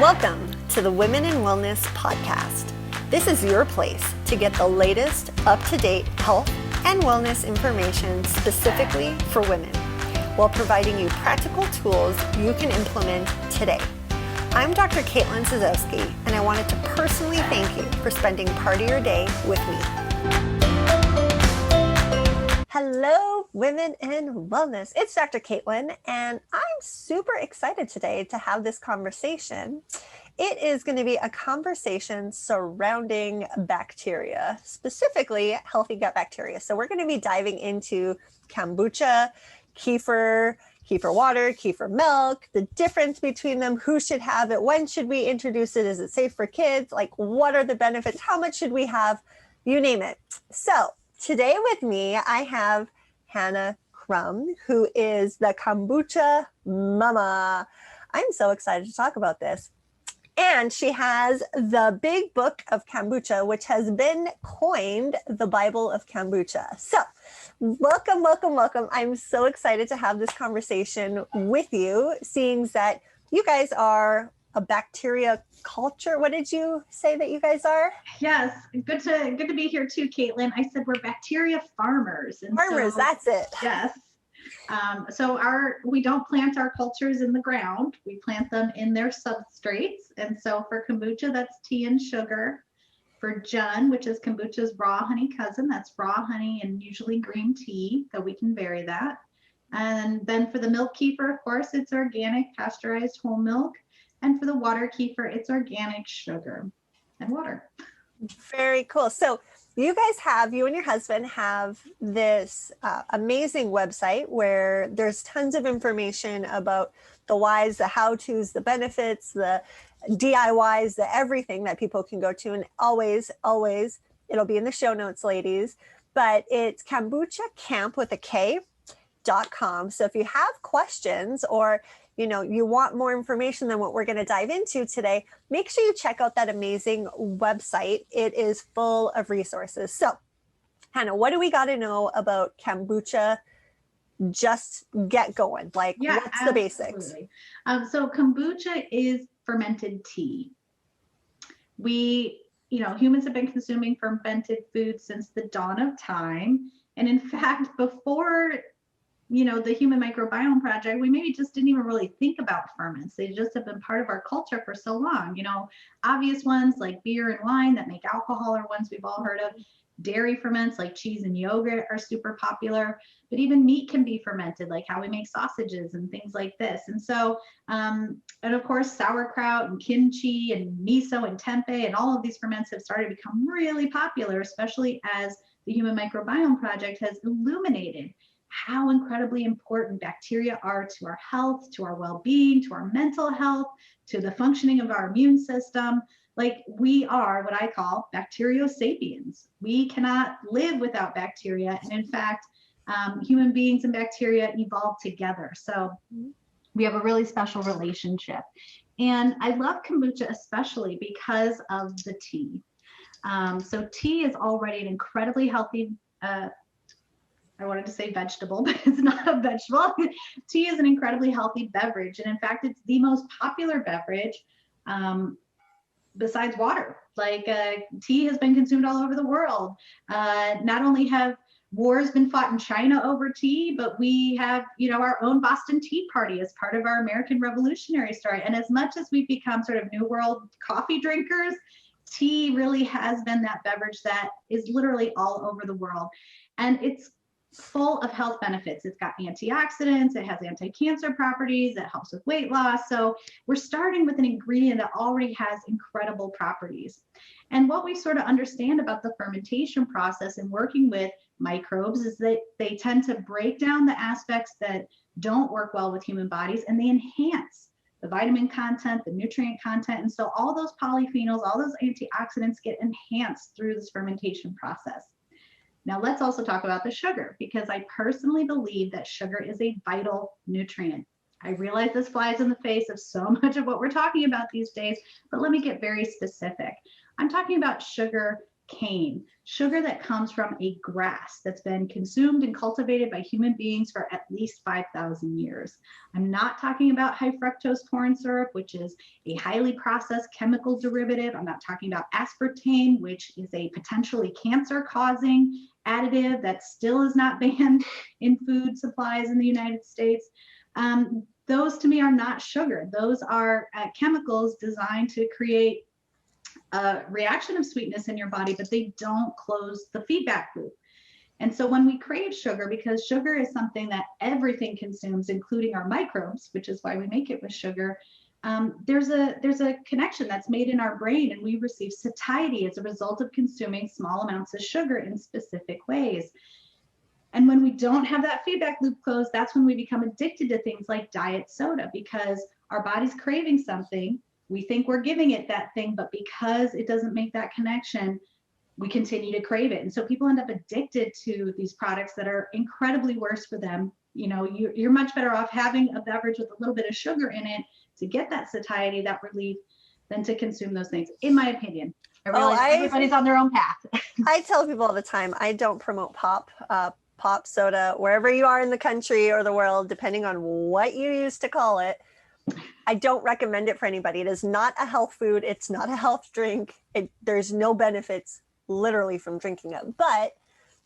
Welcome to the Women in Wellness podcast. This is your place to get the latest up-to-date health and wellness information specifically for women, while providing you practical tools you can implement today. I'm Dr. Caitlin Sazowski, and I wanted to personally thank you for spending part of your day with me. Hello, Women in Wellness. It's Dr. Caitlin, and I'm super excited today to have this conversation. It is going to be a conversation surrounding bacteria, specifically healthy gut bacteria. So we're going to be diving into kombucha, kefir, kefir water, kefir milk, the difference between them, who should have it, when should we introduce it, is it safe for kids, like what are the benefits, how much should we have, you name it. So today with me, I have Hannah Crum, who is the Kombucha Mamma. I'm so excited to talk about this. And she has the big book of kombucha, which has been coined the Bible of kombucha. So welcome, welcome, welcome. I'm so excited to have this conversation with you, seeing that you guys are a bacteria culture. What did you say that you guys are? Yes, good to be here too, Caitlin. I said we're bacteria farmers. And farmers, so, that's it. Yes. So we don't plant our cultures in the ground. We plant them in their substrates. And so for kombucha, that's tea and sugar. For Jun, which is kombucha's raw honey cousin, that's raw honey and usually green tea, though we can vary that. And then for the milk kefir, of course, it's organic pasteurized whole milk. And for the water kefir, it's organic sugar and water. Very cool. So you and your husband have this amazing website where there's tons of information about the whys, the how-tos, the benefits, the DIYs, the everything that people can go to. And always, it'll be in the show notes, ladies, but it's Kombucha Camp with a K.com. So if you have questions or you want more information than what we're going to dive into today, make sure you check out that amazing website. It is full of resources. So, Hannah, what do we got to know about kombucha? Just get going. What's the basics? So kombucha is fermented tea. Humans have been consuming fermented foods since the dawn of time. And in fact, before the Human Microbiome Project, we maybe just didn't even really think about ferments. They just have been part of our culture for so long. Obvious ones like beer and wine that make alcohol are ones we've all heard of. Dairy ferments like cheese and yogurt are super popular, but even meat can be fermented, like how we make sausages and things like this. And so, and of course, sauerkraut and kimchi and miso and tempeh and all of these ferments have started to become really popular, especially as the Human Microbiome Project has illuminated how incredibly important bacteria are to our health, to our well-being, to our mental health, to the functioning of our immune system. Like, we are what I call bacteriosapiens. We cannot live without bacteria. And in fact, human beings and bacteria evolved together. So we have a really special relationship. And I love kombucha especially because of the tea. So tea is already an incredibly healthy I wanted to say vegetable, but it's not a vegetable. Tea is an incredibly healthy beverage. And in fact, it's the most popular beverage besides water. Tea has been consumed all over the world. Not only have wars been fought in China over tea, but we have, our own Boston Tea Party as part of our American Revolutionary story. And as much as we've become sort of New World coffee drinkers, tea really has been that beverage that is literally all over the world. And it's full of health benefits. It's got antioxidants, it has anti-cancer properties, it helps with weight loss. So we're starting with an ingredient that already has incredible properties. And what we sort of understand about the fermentation process and working with microbes is that they tend to break down the aspects that don't work well with human bodies, and they enhance the vitamin content, the nutrient content. And so all those polyphenols, all those antioxidants get enhanced through this fermentation process. Now let's also talk about the sugar, because I personally believe that sugar is a vital nutrient. I realize this flies in the face of so much of what we're talking about these days, but let me get very specific. I'm talking about sugar cane, sugar that comes from a grass that's been consumed and cultivated by human beings for at least 5,000 years. I'm not talking about high fructose corn syrup, which is a highly processed chemical derivative. I'm not talking about aspartame, which is a potentially cancer-causing additive that still is not banned in food supplies in the United States. Those to me are not sugar. Those are chemicals designed to create a reaction of sweetness in your body, but they don't close the feedback loop. And so when we crave sugar, because sugar is something that everything consumes, including our microbes, which is why we make it with sugar, there's a connection that's made in our brain, and we receive satiety as a result of consuming small amounts of sugar in specific ways. And when we don't have that feedback loop closed, that's when we become addicted to things like diet soda, because our body's craving something. We think we're giving it that thing, but because it doesn't make that connection, we continue to crave it. And so people end up addicted to these products that are incredibly worse for them. You know, you're much better off having a beverage with a little bit of sugar in it to get that satiety, that relief, than to consume those things, in my opinion. I realize everybody's on their own path. I tell people all the time, I don't promote pop soda, wherever you are in the country or the world, depending on what you use to call it. I don't recommend it for anybody. It is not a health food. It's not a health drink. There's no benefits literally from drinking it. But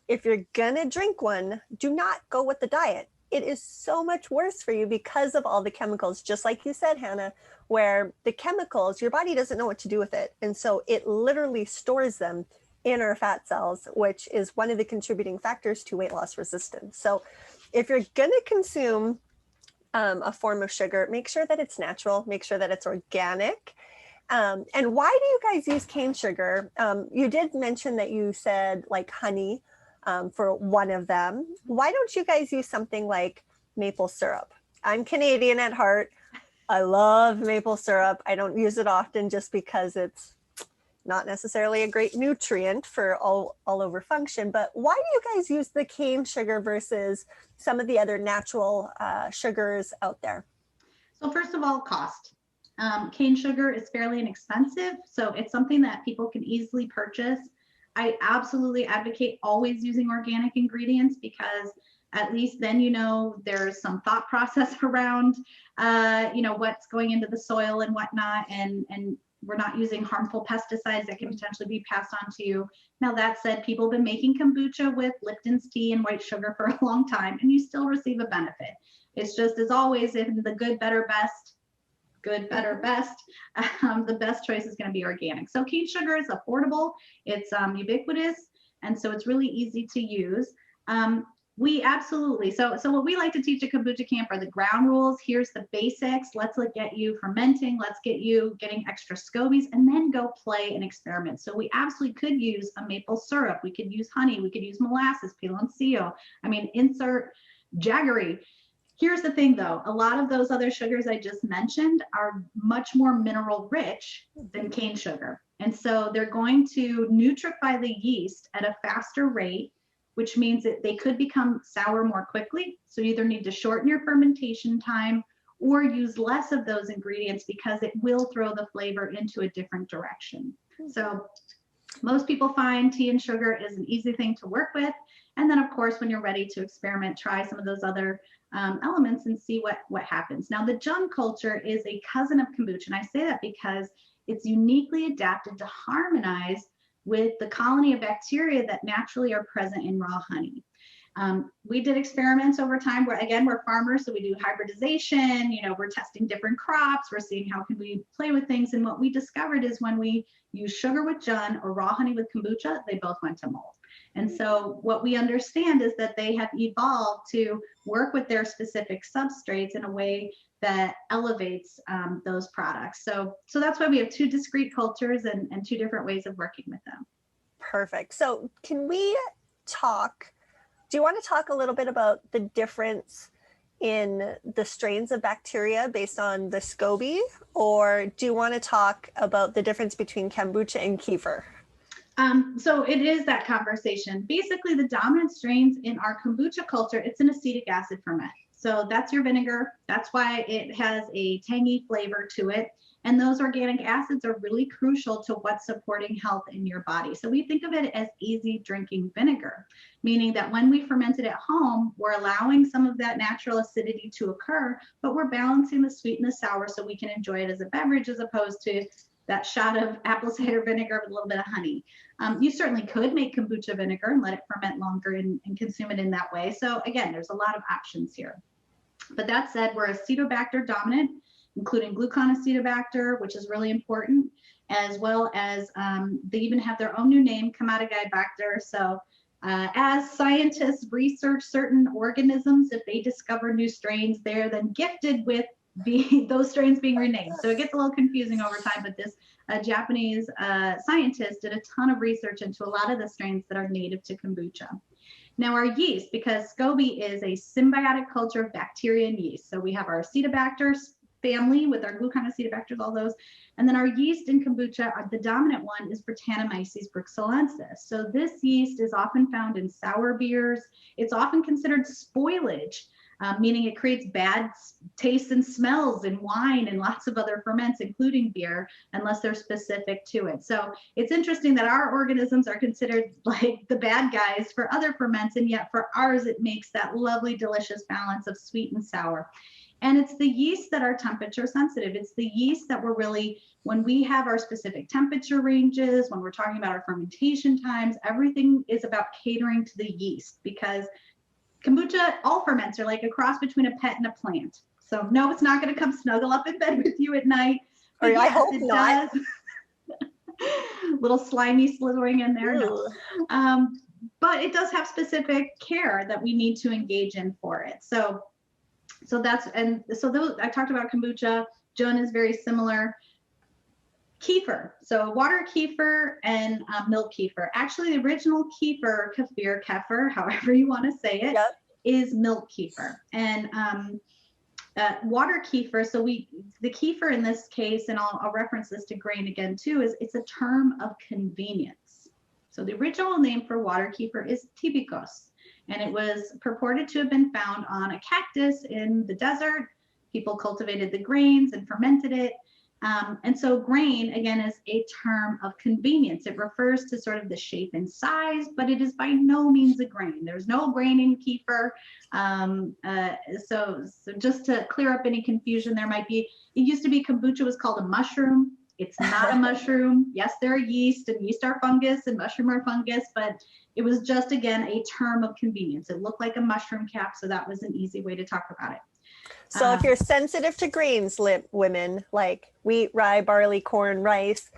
if you're gonna drink one, do not go with the diet. It is so much worse for you because of all the chemicals, just like you said, Hannah, where the chemicals, your body doesn't know what to do with it. And so it literally stores them in our fat cells, which is one of the contributing factors to weight loss resistance. So if you're gonna consume a form of sugar, make sure that it's natural, make sure that it's organic. And why do you guys use cane sugar? You did mention that you said like honey for one of them. Why don't you guys use something like maple syrup? I'm Canadian at heart. I love maple syrup. I don't use it often just because it's not necessarily a great nutrient for all over function. But why do you guys use the cane sugar versus some of the other natural sugars out there? So first of all, cost. Cane sugar is fairly inexpensive, so it's something that people can easily purchase. I absolutely advocate always using organic ingredients, because at least then you know there's some thought process around what's going into the soil and whatnot, and we're not using harmful pesticides that can potentially be passed on to you. Now, that said, people have been making kombucha with Lipton's tea and white sugar for a long time, and you still receive a benefit. It's just, as always, in the good, better, best, the best choice is going to be organic. So cane sugar is affordable, it's ubiquitous, and so it's really easy to use. We absolutely, so what we like to teach at Kombucha Camp are the ground rules. Here's the basics. Let's get you fermenting. Let's get you getting extra scobies, and then go play and experiment. So we absolutely could use a maple syrup. We could use honey. We could use molasses, piloncillo. I mean, insert jaggery. Here's the thing though, a lot of those other sugars I just mentioned are much more mineral rich than cane sugar. And so they're going to nutrify the yeast at a faster rate, which means that they could become sour more quickly. So you either need to shorten your fermentation time or use less of those ingredients, because it will throw the flavor into a different direction. So most people find tea and sugar is an easy thing to work with. And then of course, when you're ready to experiment, try some of those other elements and see what happens. Now, the Jun culture is a cousin of kombucha. And I say that because it's uniquely adapted to harmonize with the colony of bacteria that naturally are present in raw honey. We did experiments over time where, again, we're farmers, so we do hybridization, we're testing different crops, we're seeing how can we play with things. And what we discovered is when we use sugar with Jun or raw honey with kombucha, they both went to mold. And so what we understand is that they have evolved to work with their specific substrates in a way that elevates those products. So that's why we have two discrete cultures and two different ways of working with them. Perfect. So can we do you want to talk a little bit about the difference in the strains of bacteria based on the SCOBY, or do you want to talk about the difference between kombucha and kefir? So it is that conversation. Basically, the dominant strains in our kombucha culture, it's an acetic acid ferment. So that's your vinegar. That's why it has a tangy flavor to it. And those organic acids are really crucial to what's supporting health in your body. So we think of it as easy drinking vinegar, meaning that when we ferment it at home, we're allowing some of that natural acidity to occur, but we're balancing the sweet and the sour so we can enjoy it as a beverage as opposed to that shot of apple cider vinegar with a little bit of honey. You certainly could make kombucha vinegar and let it ferment longer and consume it in that way. So again, there's a lot of options here. But that said, we're Acetobacter dominant, including Gluconacetobacter, which is really important, as well as they even have their own new name, Bacter. So as scientists research certain organisms, if they discover new strains, they're then gifted with those strains being renamed. So it gets a little confusing over time, but this Japanese scientist did a ton of research into a lot of the strains that are native to kombucha. Now our yeast, because SCOBie is a symbiotic culture of bacteria and yeast. So we have our Acetobacter family with our Gluconacetobacters, all those. And then our yeast in kombucha, the dominant one is Brettanomyces bruxellensis. So this yeast is often found in sour beers. It's often considered spoilage, meaning it creates bad tastes and smells in wine and lots of other ferments, including beer, unless they're specific to it. So it's interesting that our organisms are considered like the bad guys for other ferments, and yet for ours, it makes that lovely, delicious balance of sweet and sour. And it's the yeast that are temperature sensitive. It's the yeast that we're really, when we have our specific temperature ranges, when we're talking about our fermentation times, everything is about catering to the yeast, because kombucha, all ferments are like a cross between a pet and a plant. So no, it's not going to come snuggle up in bed with you at night. But yes, I hope it not. Does. Little slimy slithering in there. No. But it does have specific care that we need to engage in for it. So that's, and so those, I talked about kombucha. Jun is very similar. Kefir, so water kefir and milk kefir. Actually, the original kefir, however you want to say it, yep, is milk kefir. And water kefir, so the kefir in this case, and I'll reference this to grain again too, is it's a term of convenience. So the original name for water kefir is tibicos, and it was purported to have been found on a cactus in the desert. People cultivated the grains and fermented it. And so grain, again, is a term of convenience. It refers to sort of the shape and size, but it is by no means a grain. There's no grain in kefir. So just to clear up any confusion, there might be, it used to be kombucha was called a mushroom. It's not a mushroom. Yes, there are yeast, and yeast are fungus, and mushroom are fungus, but it was just, again, a term of convenience. It looked like a mushroom cap, so that was an easy way to talk about it. So if you're sensitive to grains, women, like wheat, rye, barley, corn, rice,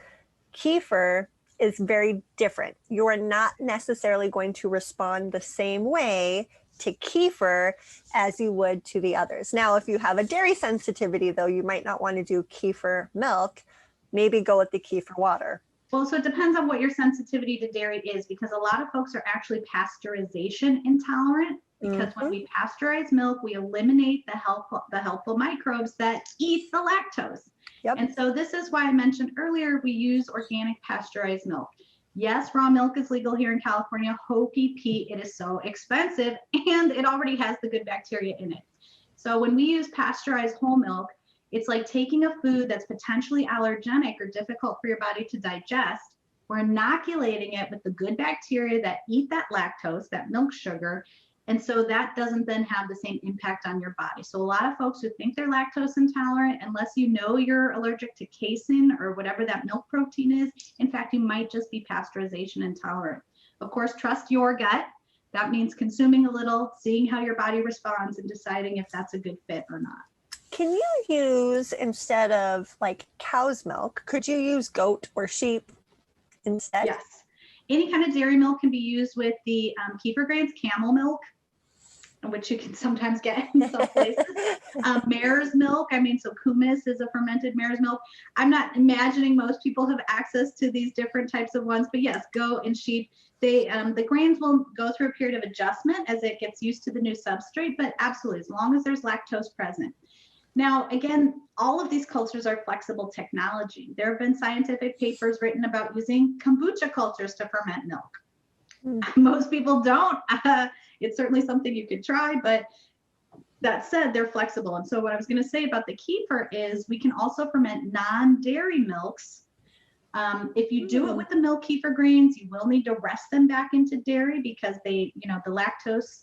kefir is very different. You are not necessarily going to respond the same way to kefir as you would to the others. Now, if you have a dairy sensitivity, though, you might not want to do kefir milk. Maybe go with the kefir water. Well, so it depends on what your sensitivity to dairy is, because a lot of folks are actually pasteurization intolerant. Because when we pasteurize milk, we eliminate the helpful microbes that eat the lactose. Yep. And so this is why I mentioned earlier, we use organic pasteurized milk. Yes, raw milk is legal here in California. Hokey Pete, it is so expensive, and it already has the good bacteria in it. So when we use pasteurized whole milk, it's like taking a food that's potentially allergenic or difficult for your body to digest. We're inoculating it with the good bacteria that eat that lactose, that milk sugar. And so that doesn't then have the same impact on your body. So a lot of folks who think they're lactose intolerant, unless you know you're allergic to casein or whatever that milk protein is, in fact, you might just be pasteurization intolerant. Of course, trust your gut. That means consuming a little, seeing how your body responds, and deciding if that's a good fit or not. Can you use, instead of like cow's milk, could you use goat or sheep instead? Yes. Any kind of dairy milk can be used with the kefir grains, camel milk, which you can sometimes get in some places. Mare's milk, so kumis is a fermented mare's milk. I'm not imagining most people have access to these different types of ones, but yes, goat and sheep, the grains will go through a period of adjustment as it gets used to the new substrate, but absolutely, as long as there's lactose present. Now, again, all of these cultures are flexible technology. There have been scientific papers written about using kombucha cultures to ferment milk. Most people don't. It's certainly something you could try, but That said, they're flexible. And so what I was going to say about the kefir is we can also ferment non-dairy milks. If you do it with the milk kefir grains, you will need to rest them back into dairy because they, the lactose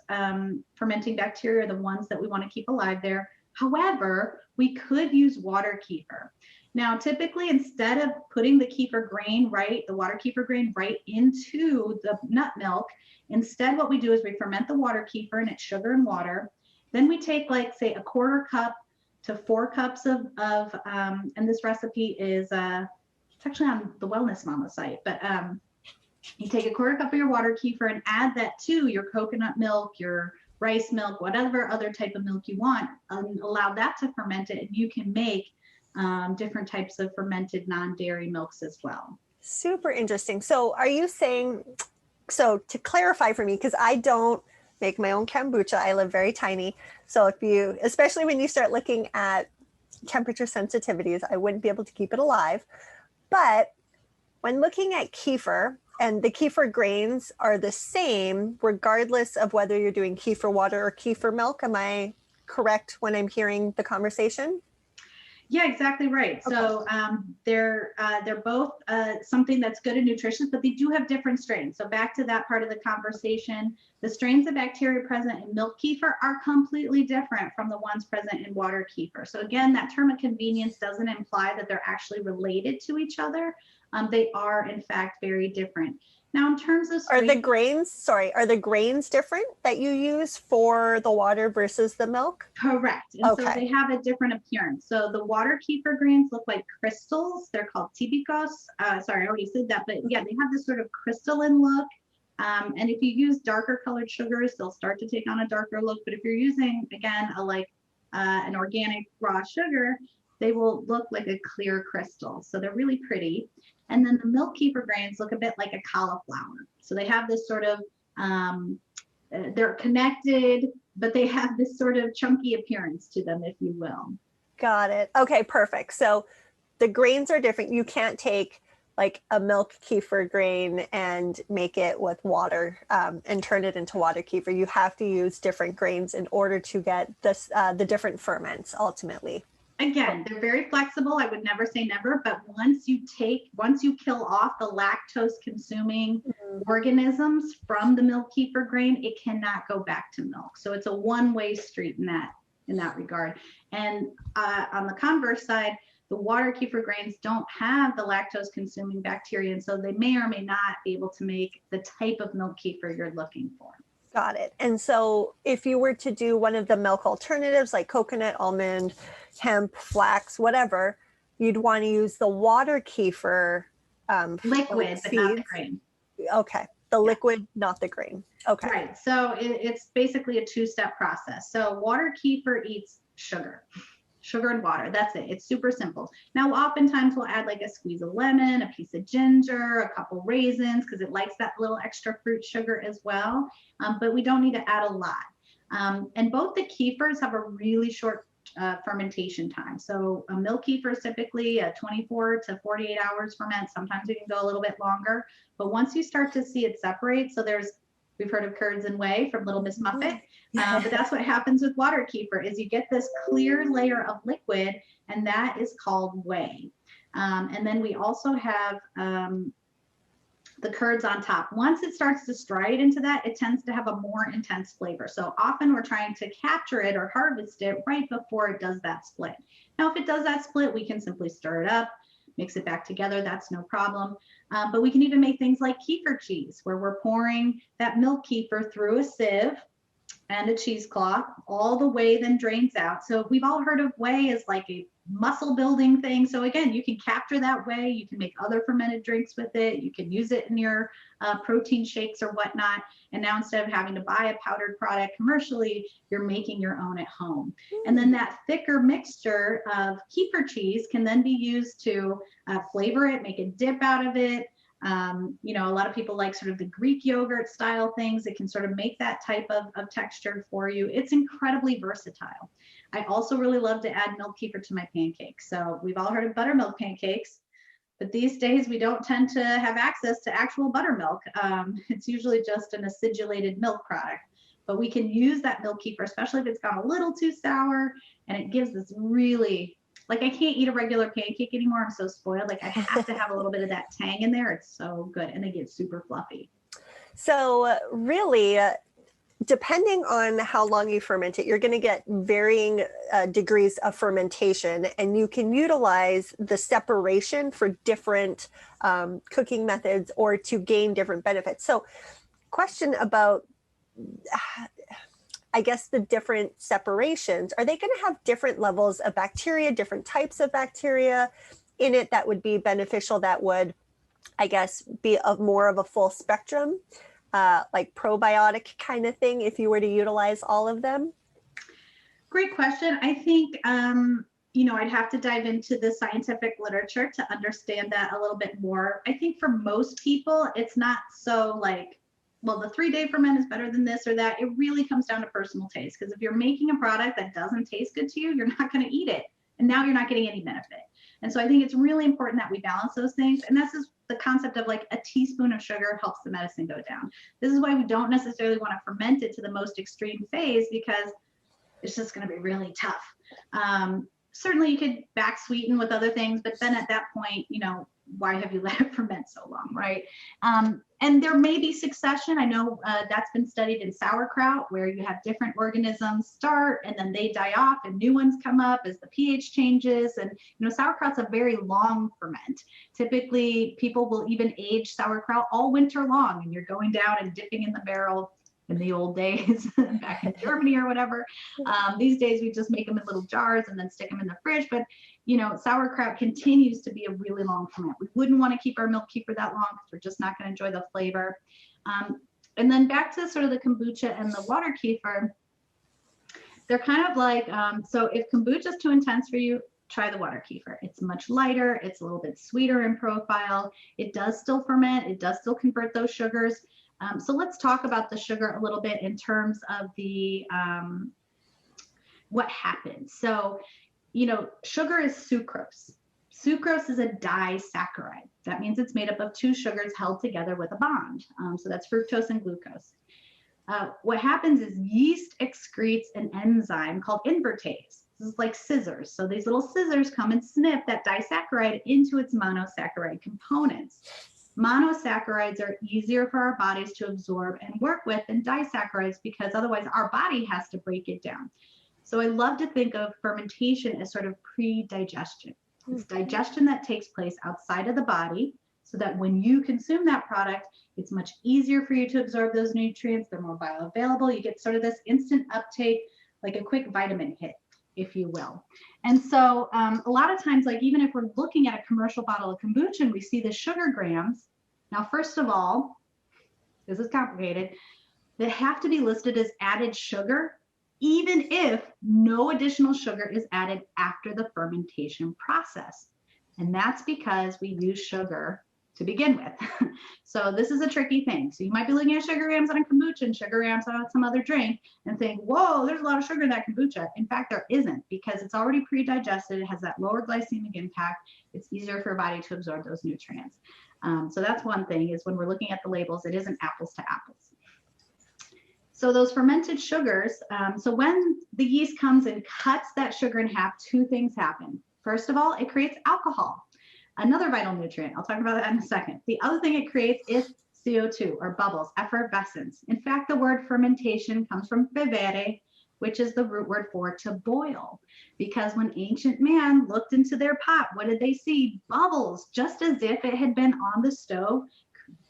fermenting bacteria are the ones that we want to keep alive there. However, we could use water kefir. Now, typically, instead of putting the kefir grain, the water kefir grain right into the nut milk, instead what we do is we ferment the water kefir and it's sugar and water. Then we take, like, say, a quarter cup to 4 cups of and this recipe is, it's actually on the Wellness Mama site, but you take a quarter cup of your water kefir and add that to your coconut milk, your rice milk, whatever other type of milk you want, allow that to ferment it, and you can make different types of fermented non-dairy milks as well. Super interesting. So are you saying, so to clarify for me, because I don't make my own kombucha, I live very tiny. So if you, especially when you start looking at temperature sensitivities, I wouldn't be able to keep it alive. But when looking at kefir, and the kefir grains are the same regardless of whether you're doing kefir water or kefir milk. Am I correct when I'm hearing the conversation? Yeah, exactly right. Okay. So they're both something that's good and nutritious, but they do have different strains. So back to that part of the conversation, the strains of bacteria present in milk kefir are completely different from the ones present in water kefir. So again, that term of convenience doesn't imply that they're actually related to each other. They are in fact very different. Now, in terms of are the grains different that you use for the water versus the milk? Correct. And so they have a different appearance. So the water kefir grains look like crystals. They're called típicos. Sorry, I already said that, but yeah, they have this sort of crystalline look. And if you use darker colored sugars, they'll start to take on a darker look. But if you're using, again, an organic raw sugar, they will look like a clear crystal. So they're really pretty. And then the milk kefir grains look a bit like a cauliflower. So they have this sort of, they're connected, but they have this sort of chunky appearance to them, if you will. Got it. Okay, perfect. So the grains are different. You can't take like a milk kefir grain and make it with water and turn it into water kefir. You have to use different grains in order to get this, the different ferments ultimately. Again, they're very flexible. I would never say never, but once you kill off the lactose consuming organisms from the milk kefir grain, it cannot go back to milk. So it's a one-way street in that regard. And on the converse side, the water kefir grains don't have the lactose consuming bacteria, and so they may or may not be able to make the type of milk kefir you're looking for. Got it. And so if you were to do one of the milk alternatives like coconut, almond, hemp, flax, whatever, you'd want to use the water kefir liquid, but not the grain. Okay. The liquid, not the grain. Okay. Right. So it's basically a two-step process. So water kefir eats sugar and water. That's it. It's super simple. Now, oftentimes we'll add like a squeeze of lemon, a piece of ginger, a couple raisins, because it likes that little extra fruit sugar as well. But we don't need to add a lot. And both the kefirs have a really short fermentation time. So a milk kefir is typically 24 to 48 hours ferment. Sometimes it can go a little bit longer. But once you start to see it separate, so we've heard of curds and whey from Little Miss Muffet, but that's what happens with water kefir is you get this clear layer of liquid, and that is called whey. And then we also have the curds on top. Once it starts to stride into that, it tends to have a more intense flavor. So often we're trying to capture it or harvest it right before it does that split. Now, if it does that split, we can simply stir it up, mix it back together. That's no problem. But we can even make things like kefir cheese, where we're pouring that milk kefir through a sieve and a cheesecloth, all the whey then drains out. So we've all heard of whey as like a muscle building thing. So again, you can capture that whey, you can make other fermented drinks with it, you can use it in your protein shakes or whatnot. And now instead of having to buy a powdered product commercially, you're making your own at home. And then that thicker mixture of kefir cheese can then be used to flavor it, make a dip out of it. A lot of people like sort of the Greek yogurt style things. It can sort of make that type of texture for you. It's incredibly versatile. I also really love to add milk kefir to my pancakes. So we've all heard of buttermilk pancakes, but these days we don't tend to have access to actual buttermilk. It's usually just an acidulated milk product. but we can use that milk kefir, especially if it's gone a little too sour, and it gives this really, like, I can't eat a regular pancake anymore. I'm so spoiled. Like, I have to have a little bit of that tang in there. It's so good, and they get super fluffy. So really, depending on how long you ferment it, you're going to get varying degrees of fermentation, and you can utilize the separation for different cooking methods or to gain different benefits. So, question about, I guess, the different separations. Are they going to have different levels of bacteria, different types of bacteria in it that would be beneficial, that would, I guess, be more of a full spectrum? Like probiotic kind of thing, if you were to utilize all of them? Great question. I think, I'd have to dive into the scientific literature to understand that a little bit more. I think for most people, it's not so like, well, the 3-day ferment is better than this or that. It really comes down to personal taste. Because if you're making a product that doesn't taste good to you, you're not going to eat it. And now you're not getting any benefit. And so I think it's really important that we balance those things. And this is the concept of like a teaspoon of sugar helps the medicine go down. This is why we don't necessarily want to ferment it to the most extreme phase, because it's just going to be really tough. Certainly you could back sweeten with other things, but then at that point, why have you let it ferment so long, right? And there may be succession. I know that's been studied in sauerkraut, where you have different organisms start and then they die off and new ones come up as the pH changes. And sauerkraut's a very long ferment. Typically, people will even age sauerkraut all winter long, and you're going down and dipping in the barrel. In the old days, back in Germany or whatever. These days, we just make them in little jars and then stick them in the fridge. But, sauerkraut continues to be a really long ferment. We wouldn't want to keep our milk kefir that long because we're just not going to enjoy the flavor. And then back to sort of the kombucha and the water kefir, they're kind of like, so if kombucha is too intense for you, try the water kefir. It's much lighter. It's a little bit sweeter in profile. It does still ferment. It does still convert those sugars. So let's talk about the sugar a little bit in terms of the what happens. So, sugar is sucrose. Sucrose is a disaccharide. That means it's made up of 2 sugars held together with a bond. So that's fructose and glucose. What happens is yeast excretes an enzyme called invertase. This is like scissors. So these little scissors come and snip that disaccharide into its monosaccharide components. Monosaccharides are easier for our bodies to absorb and work with than disaccharides, because otherwise our body has to break it down. So I love to think of fermentation as sort of pre-digestion. It's digestion that takes place outside of the body, so that when you consume that product, it's much easier for you to absorb those nutrients. They're more bioavailable. You get sort of this instant uptake, like a quick vitamin hit, if you will. And so a lot of times, like even if we're looking at a commercial bottle of kombucha and we see the sugar grams, now, first of all, this is complicated, they have to be listed as added sugar, even if no additional sugar is added after the fermentation process. And that's because we use sugar to begin with. So this is a tricky thing. So you might be looking at sugar grams on a kombucha and sugar grams on some other drink and think, whoa, there's a lot of sugar in that kombucha. In fact, there isn't, because it's already pre-digested. It has that lower glycemic impact. It's easier for your body to absorb those nutrients. So that's one thing, is when we're looking at the labels, it isn't apples to apples. So those fermented sugars, so when the yeast comes and cuts that sugar in half, 2 things happen. First of all, it creates alcohol, another vital nutrient. I'll talk about that in a second. The other thing it creates is CO2, or bubbles, effervescence. In fact, the word fermentation comes from fervere, which is the root word for to boil. Because when ancient man looked into their pot, what did they see? Bubbles, just as if it had been on the stove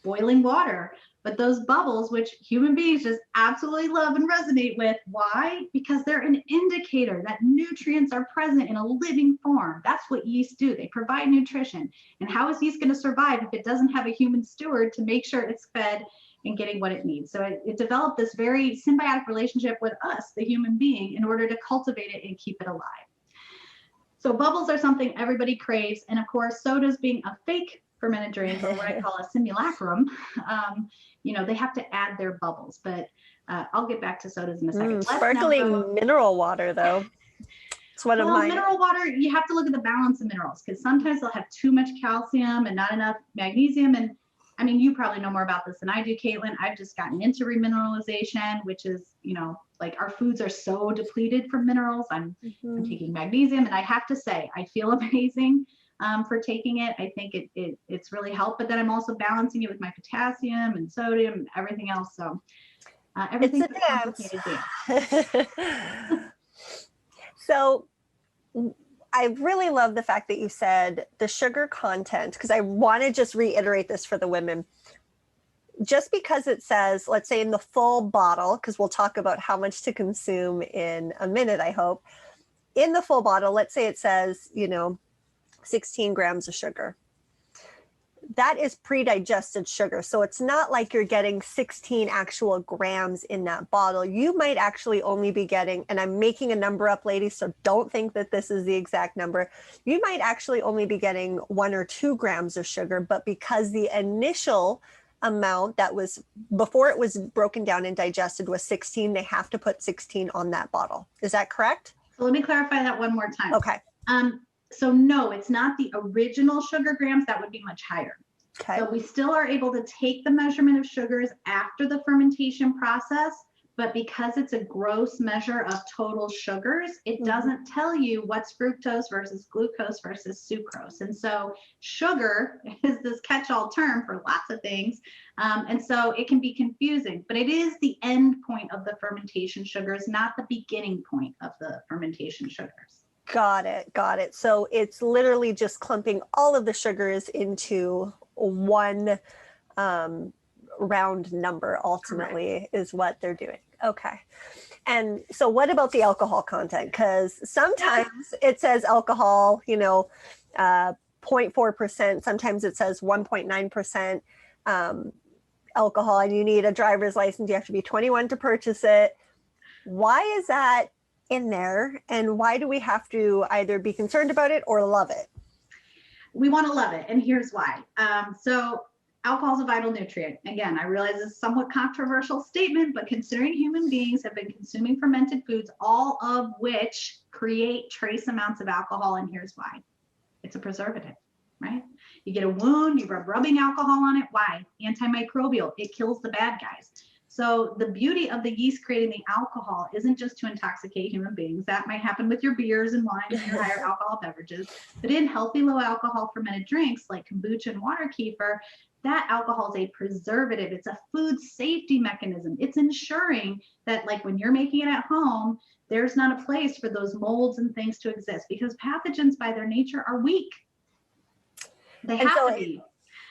boiling water. But those bubbles, which human beings just absolutely love and resonate with, why? Because they're an indicator that nutrients are present in a living form. That's what yeast do. They provide nutrition. And how is yeast going to survive if it doesn't have a human steward to make sure it's fed and getting what it needs? So it developed this very symbiotic relationship with us, the human being, in order to cultivate it and keep it alive. So bubbles are something everybody craves. And of course, sodas being a fake fermented drink, or what I call a simulacrum, they have to add their bubbles. But I'll get back to sodas in a second. Sparkling mineral water, though. It's one of my mineral water, you have to look at the balance of minerals, because sometimes they'll have too much calcium and not enough magnesium. And I mean, you probably know more about this than I do, Caitlin. I've just gotten into remineralization, which is, like our foods are so depleted from minerals. I'm taking magnesium, and I have to say, I feel amazing for taking it. I think it's really helped, but then I'm also balancing it with my potassium and sodium and everything else. So everything's It's a a complicated dance. So I really love the fact that you said the sugar content, because I want to just reiterate this for the women. Just because it says, let's say in the full bottle, because we'll talk about how much to consume in a minute, I hope. In the full bottle, let's say it says, 16 grams of sugar. That is pre-digested sugar. So it's not like you're getting 16 actual grams in that bottle. You might actually only be getting, and I'm making a number up, ladies, so don't think that this is the exact number. You might actually only be getting 1 or 2 grams of sugar, but because the initial amount that was before it was broken down and digested was 16, they have to put 16 on that bottle. Is that correct? So let me clarify that one more time. Okay. So no, it's not the original sugar grams. That would be much higher. Okay. So we still are able to take the measurement of sugars after the fermentation process, but because it's a gross measure of total sugars, it doesn't tell you what's fructose versus glucose versus sucrose. And so sugar is this catch-all term for lots of things. And so it can be confusing, but it is the end point of the fermentation sugars, not the beginning point of the fermentation sugars. Got it. So it's literally just clumping all of the sugars into one round number, ultimately. Correct. Is what they're doing. Okay. And so what about the alcohol content? Because sometimes it says alcohol, 0.4%. Sometimes it says 1.9% alcohol, and you need a driver's license. You have to be 21 to purchase it. Why is that in there, and why do we have to either be concerned about it or love it? We want to love it, and here's why. So alcohol is a vital nutrient. Again, I realize it's a somewhat controversial statement, but considering human beings have been consuming fermented foods, all of which create trace amounts of alcohol, and here's why. It's a preservative, right? You get a wound, you rub rubbing alcohol on it. Why? Antimicrobial. It kills the bad guys. So the beauty of the yeast creating the alcohol isn't just to intoxicate human beings. That might happen with your beers and wines and your higher alcohol beverages. But in healthy, low alcohol fermented drinks like kombucha and water kefir, that alcohol is a preservative. It's a food safety mechanism. It's ensuring that, like, when you're making it at home, there's not a place for those molds and things to exist, because pathogens by their nature are weak. They have to be.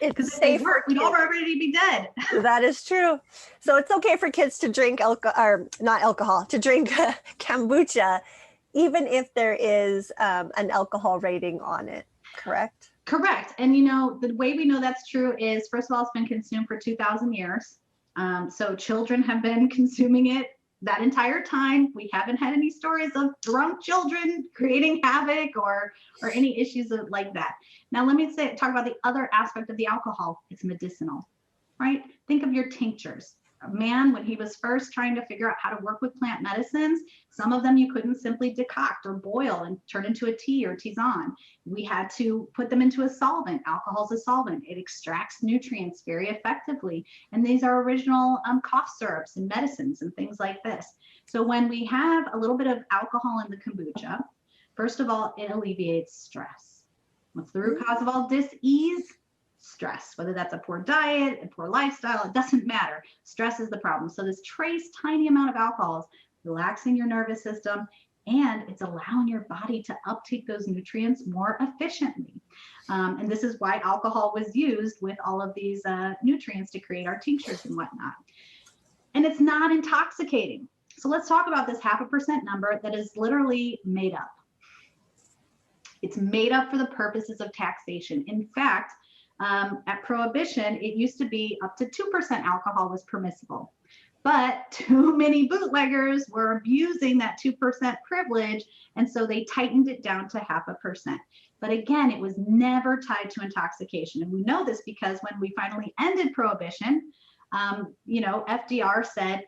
Because if they work, we'd all already be dead. That is true. So it's okay for kids to drink to drink kombucha, even if there is an alcohol rating on it, correct? Correct. And the way we know that's true is, first of all, it's been consumed for 2,000 years. So children have been consuming it that entire time. We haven't had any stories of drunk children creating havoc or any issues like that. Now, let me talk about the other aspect of the alcohol. It's medicinal, right? Think of your tinctures. A man, when he was first trying to figure out how to work with plant medicines, some of them you couldn't simply decoct or boil and turn into a tea or tisane. We had to put them into a solvent. Alcohol is a solvent. It extracts nutrients very effectively. And these are original cough syrups and medicines and things like this. So when we have a little bit of alcohol in the kombucha, first of all, it alleviates stress. What's the root cause of all dis-ease? Stress, whether that's a poor diet, a poor lifestyle, it doesn't matter. Stress is the problem. So this trace tiny amount of alcohol is relaxing your nervous system, and it's allowing your body to uptake those nutrients more efficiently. And this is why alcohol was used with all of these nutrients to create our tinctures and whatnot. And it's not intoxicating. So let's talk about this 0.5% number that is literally made up. It's made up for the purposes of taxation. In fact, at Prohibition, it used to be up to 2% alcohol was permissible. But too many bootleggers were abusing that 2% privilege, and so they tightened it down to 0.5%. But again, it was never tied to intoxication. And we know this because when we finally ended Prohibition, FDR said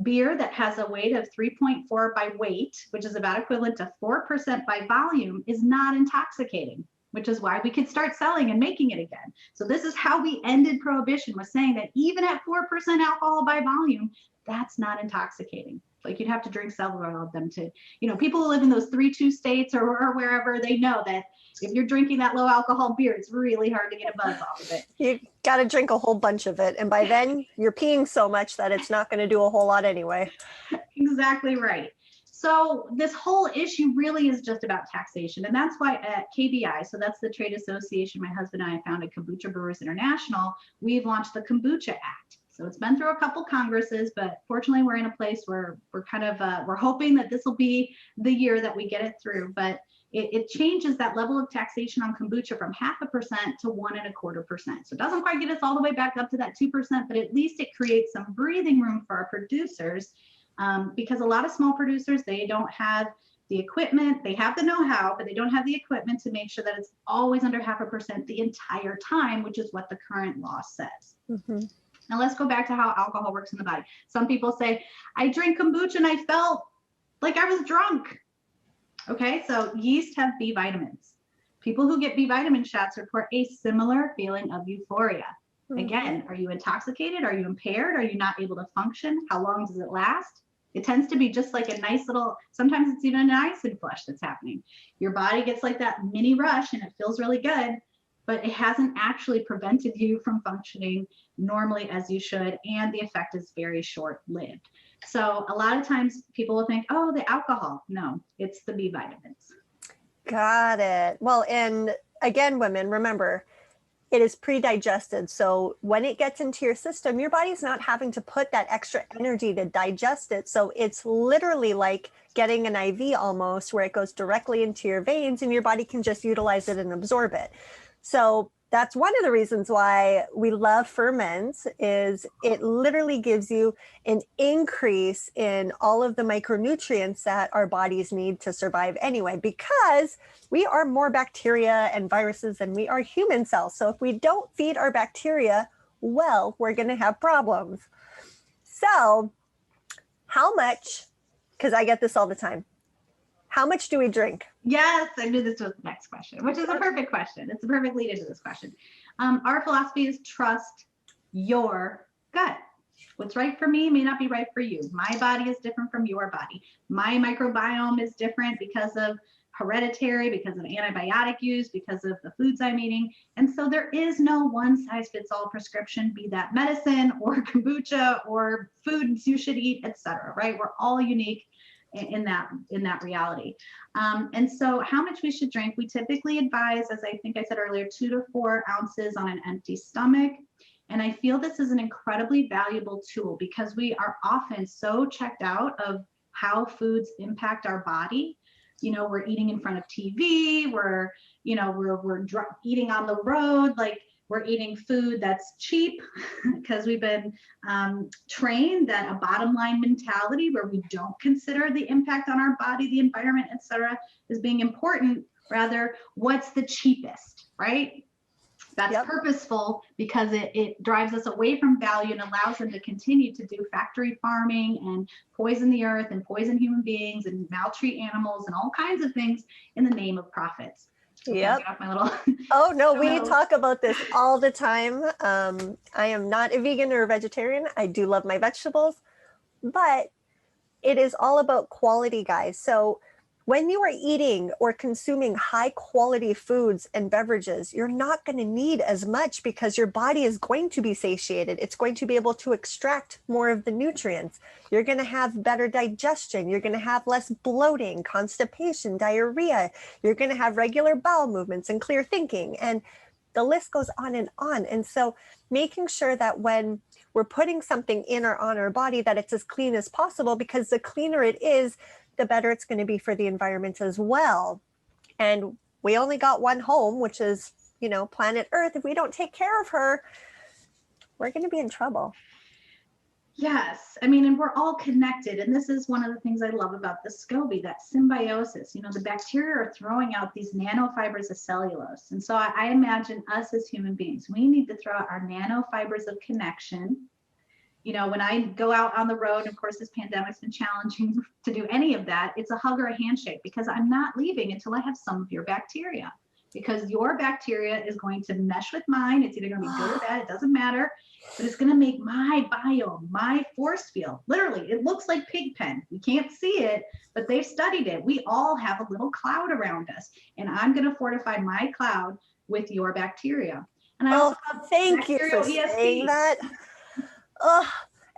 beer that has a weight of 3.4 by weight, which is about equivalent to 4% by volume, is not intoxicating. which is why we could start selling and making it again. So this is how we ended prohibition, was saying that even at 4% alcohol by volume, that's not intoxicating. Like, you'd have to drink several of them to, people who live in those 3-2 states or wherever, they know that if you're drinking that low alcohol beer, it's really hard to get a buzz off of it. You got to drink a whole bunch of it. And by then you're peeing so much that it's not going to do a whole lot anyway. Exactly right. So this whole issue really is just about taxation. And that's why at KBI, so that's the trade association my husband and I founded, Kombucha Brewers International, we've launched the Kombucha Act. So it's been through a couple Congresses, but fortunately we're in a place where we're kind of, we're hoping that this will be the year that we get it through. But it changes that level of taxation on kombucha from 0.5% to 1.25%. So it doesn't quite get us all the way back up to that 2%, but at least it creates some breathing room for our producers, because a lot of small producers, they don't have the equipment, they have the know-how, but they don't have the equipment to make sure that it's always under 0.5% the entire time, which is what the current law says. Mm-hmm. Now let's go back to how alcohol works in the body. Some people say, I drink kombucha and I felt like I was drunk. Okay, so yeast have B vitamins. People who get B vitamin shots report a similar feeling of euphoria. Mm-hmm. Again, are you intoxicated? Are you impaired? Are you not able to function? How long does it last? It tends to be just like a nice little, sometimes it's even an acid flush that's happening. Your body gets like that mini rush and it feels really good, but it hasn't actually prevented you from functioning normally as you should, and the effect is very short-lived. So a lot of times people will think, oh, the alcohol. No, it's the B vitamins. Got it. Well, and again, women, remember, it is pre-digested. So when it gets into your system, your body's not having to put that extra energy to digest it. So it's literally like getting an IV almost, where it goes directly into your veins and your body can just utilize it and absorb it. So that's one of the reasons why we love ferments, is it literally gives you an increase in all of the micronutrients that our bodies need to survive anyway, because we are more bacteria and viruses than we are human cells. So if we don't feed our bacteria well, we're going to have problems. So how much, because I get this all the time, how much do we drink? Yes, I knew this was the next question, which is a perfect question. It's a perfect lead into this question. Our philosophy is trust your gut. What's right for me may not be right for you. My body is different from your body. My microbiome is different because of hereditary, because of antibiotic use, because of the foods I'm eating. And so there is no one size fits all prescription, be that medicine or kombucha or foods you should eat, etc. Right? We're all unique in that reality. And so how much we should drink, we typically advise, as I think I said earlier, 2 to 4 ounces on an empty stomach. And I feel this is an incredibly valuable tool, because we are often so checked out of how foods impact our body. We're eating in front of TV, we're eating on the road, like we're eating food that's cheap because we've been trained that a bottom line mentality where we don't consider the impact on our body, the environment, etc., is being important. Rather, what's the cheapest, right? That's purposeful, because it drives us away from value and allows them to continue to do factory farming and poison the earth and poison human beings and maltreat animals and all kinds of things in the name of profits. Yep. Little... Oh, no, we talk about this all the time. I am not a vegan or a vegetarian. I do love my vegetables, but it is all about quality, guys. So when you are eating or consuming high quality foods and beverages, you're not going to need as much, because your body is going to be satiated. It's going to be able to extract more of the nutrients. You're going to have better digestion. You're going to have less bloating, constipation, diarrhea. You're going to have regular bowel movements and clear thinking. And the list goes on and on. And so making sure that when we're putting something in or on our body, that it's as clean as possible, because the cleaner it is, the better it's going to be for the environment as well. And we only got one home, which is, planet Earth. If we don't take care of her, we're going to be in trouble. Yes. I mean, and we're all connected. And this is one of the things I love about the SCOBie, that symbiosis. The bacteria are throwing out these nanofibers of cellulose. And so I imagine us as human beings, we need to throw out our nanofibers of connection. When I go out on the road, of course, this pandemic's been challenging to do any of that. It's a hug or a handshake, because I'm not leaving until I have some of your bacteria. because your bacteria is going to mesh with mine. It's either going to be good or bad. It doesn't matter. But it's going to make my biome, my force field. Literally, it looks like pig pen. We can't see it, but they've studied it. We all have a little cloud around us. And I'm going to fortify my cloud with your bacteria. And I also have thank you for saying that.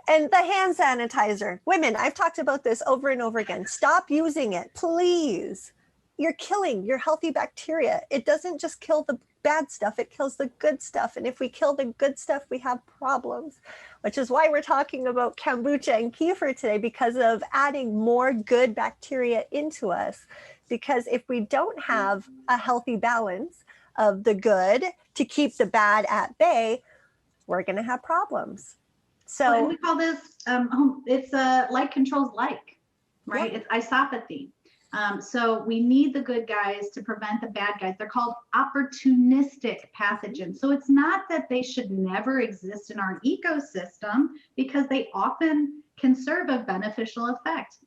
And the hand sanitizer. Women, I've talked about this over and over again. Stop using it, please. You're killing your healthy bacteria. It doesn't just kill the bad stuff, it kills the good stuff. And if we kill the good stuff, we have problems, which is why we're talking about kombucha and kefir today, because of adding more good bacteria into us. Because if we don't have a healthy balance of the good to keep the bad at bay, we're going to have problems. So and we call this, it's like controls like, right? Yeah. It's isopathy. So we need the good guys to prevent the bad guys. They're called opportunistic pathogens. So it's not that they should never exist in our ecosystem, because they often can serve a beneficial effect.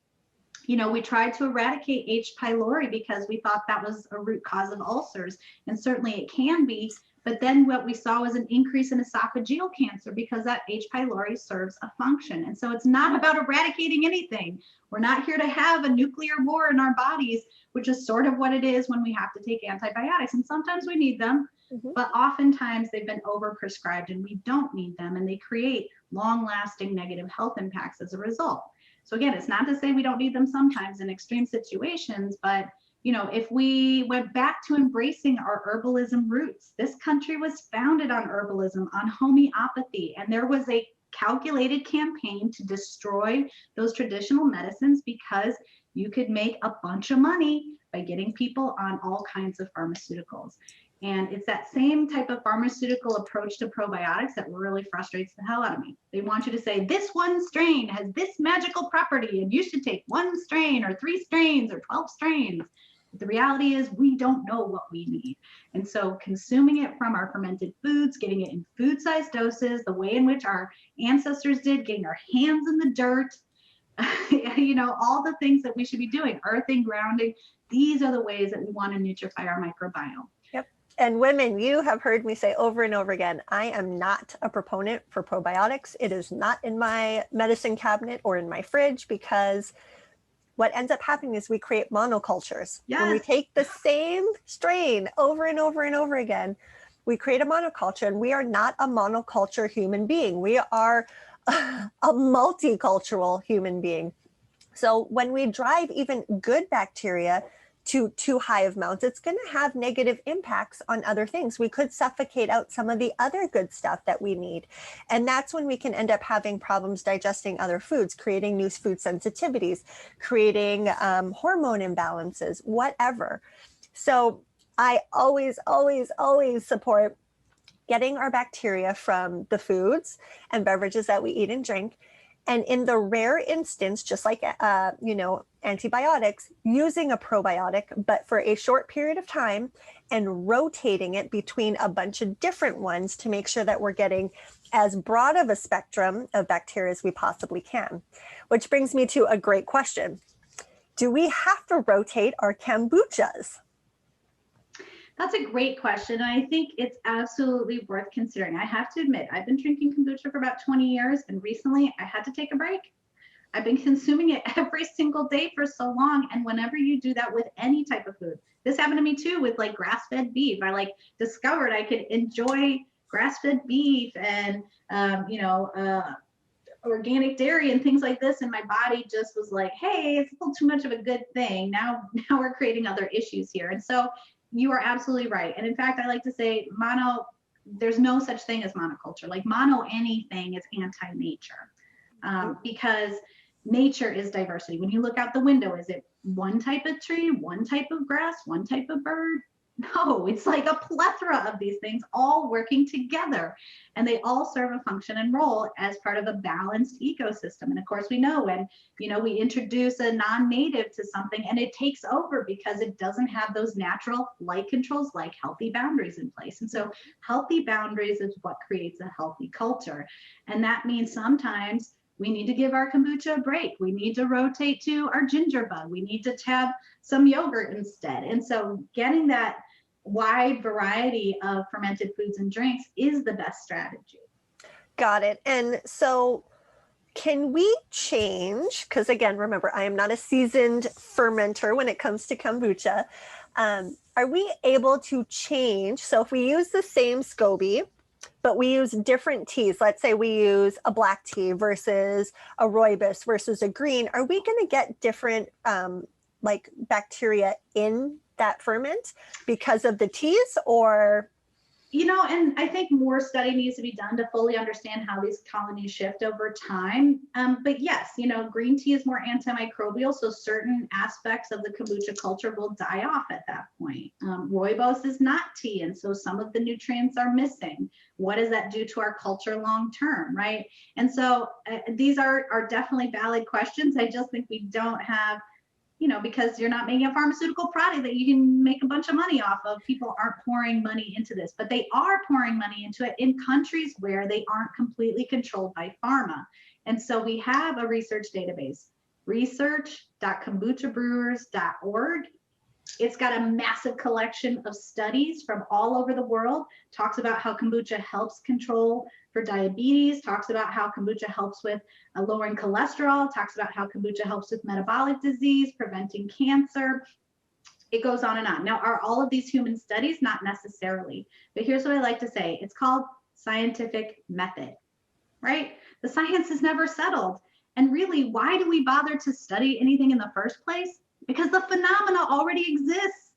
You know, we tried to eradicate H. pylori because we thought that was a root cause of ulcers, and certainly it can be. But then what we saw was an increase in esophageal cancer because that H. pylori serves a function. And so it's not about eradicating anything. We're not here to have a nuclear war in our bodies, which is sort of what it is when we have to take antibiotics. And sometimes we need them, but oftentimes they've been overprescribed and we don't need them. And they create long-lasting negative health impacts as a result. So again, it's not to say we don't need them sometimes in extreme situations, but you know, if we went back to embracing our herbalism roots, this country was founded on herbalism, on homeopathy, and there was a calculated campaign to destroy those traditional medicines because you could make a bunch of money by getting people on all kinds of pharmaceuticals. And it's that same type of pharmaceutical approach to probiotics that really frustrates the hell out of me. They want you to say, this one strain has this magical property, and you should take 1 strain or 3 strains or 12 strains. But the reality is we don't know what we need. And so consuming it from our fermented foods, getting it in food-sized doses, the way in which our ancestors did, getting our hands in the dirt, you know, all the things that we should be doing, earthing, grounding, these are the ways that we want to nutrify our microbiome. Yep. And women, you have heard me say over and over again, I am not a proponent for probiotics. It is not in my medicine cabinet or in my fridge, because what ends up happening is we create monocultures. Yes. When we take the same strain over and over and over again, we create a monoculture, and we are not a monoculture human being. We are a multicultural human being. So when we drive even good bacteria to too high of amounts, it's going to have negative impacts on other things. We could suffocate out some of the other good stuff that we need. And that's when we can end up having problems digesting other foods, creating new food sensitivities, creating hormone imbalances, whatever. So I always, always, always support getting our bacteria from the foods and beverages that we eat and drink. And in the rare instance, just like, you know, antibiotics, using a probiotic, but for a short period of time, and rotating it between a bunch of different ones to make sure that we're getting as broad of a spectrum of bacteria as we possibly can. Which brings me to a great question. Do we have to rotate our kombuchas? That's a great question. And I think it's absolutely worth considering. I have to admit, I've been drinking kombucha for about 20 years, and recently I had to take a break. I've been consuming it every single day for so long. And whenever you do that with any type of food, this happened to me too with like grass-fed beef. I discovered I could enjoy grass-fed beef and, you know, organic dairy and things like this. And my body just was like, hey, it's a little too much of a good thing. Now we're creating other issues here. And so you are absolutely right. And in fact, I like to say there's no such thing as monoculture. Like mono anything is anti-nature, because nature is diversity. When you look out the window, is it one type of tree, one type of grass, one type of bird? No, it's like a plethora of these things all working together, and they all serve a function and role as part of a balanced ecosystem. And of course, we know when, you know, we introduce a non-native to something and it takes over because it doesn't have those natural light controls, like healthy boundaries in place. And so healthy boundaries is what creates a healthy culture. And that means sometimes we need to give our kombucha a break. We need to rotate to our ginger bug. We need to have some yogurt instead. And so getting that wide variety of fermented foods and drinks is the best strategy. Got it. And so can we change, because again, remember, I am not a seasoned fermenter when it comes to kombucha. Are we able to change? So if we use the same SCOBY, but we use different teas, let's say we use a black tea versus a rooibos versus a green, are we going to get different like bacteria in that ferment because of the teas, or? And I think more study needs to be done to fully understand how these colonies shift over time. But yes, green tea is more antimicrobial, so certain aspects of the kombucha culture will die off at that point. Rooibos is not tea, and so some of the nutrients are missing. What does that do to our culture long term, right? And so these are definitely valid questions. I just think we don't have, because you're not making a pharmaceutical product that you can make a bunch of money off of. People aren't pouring money into this, but they are pouring money into it in countries where they aren't completely controlled by pharma. And so we have a research database, research.kombuchabrewers.org. It's got a massive collection of studies from all over the world, talks about how kombucha helps control for diabetes, talks about how kombucha helps with lowering cholesterol, talks about how kombucha helps with metabolic disease, preventing cancer. It goes on and on. Now, are all of these human studies? Not necessarily. But here's what I like to say. It's called scientific method, right? The science is never settled. And really, why do we bother to study anything in the first place? Because the phenomena already exists.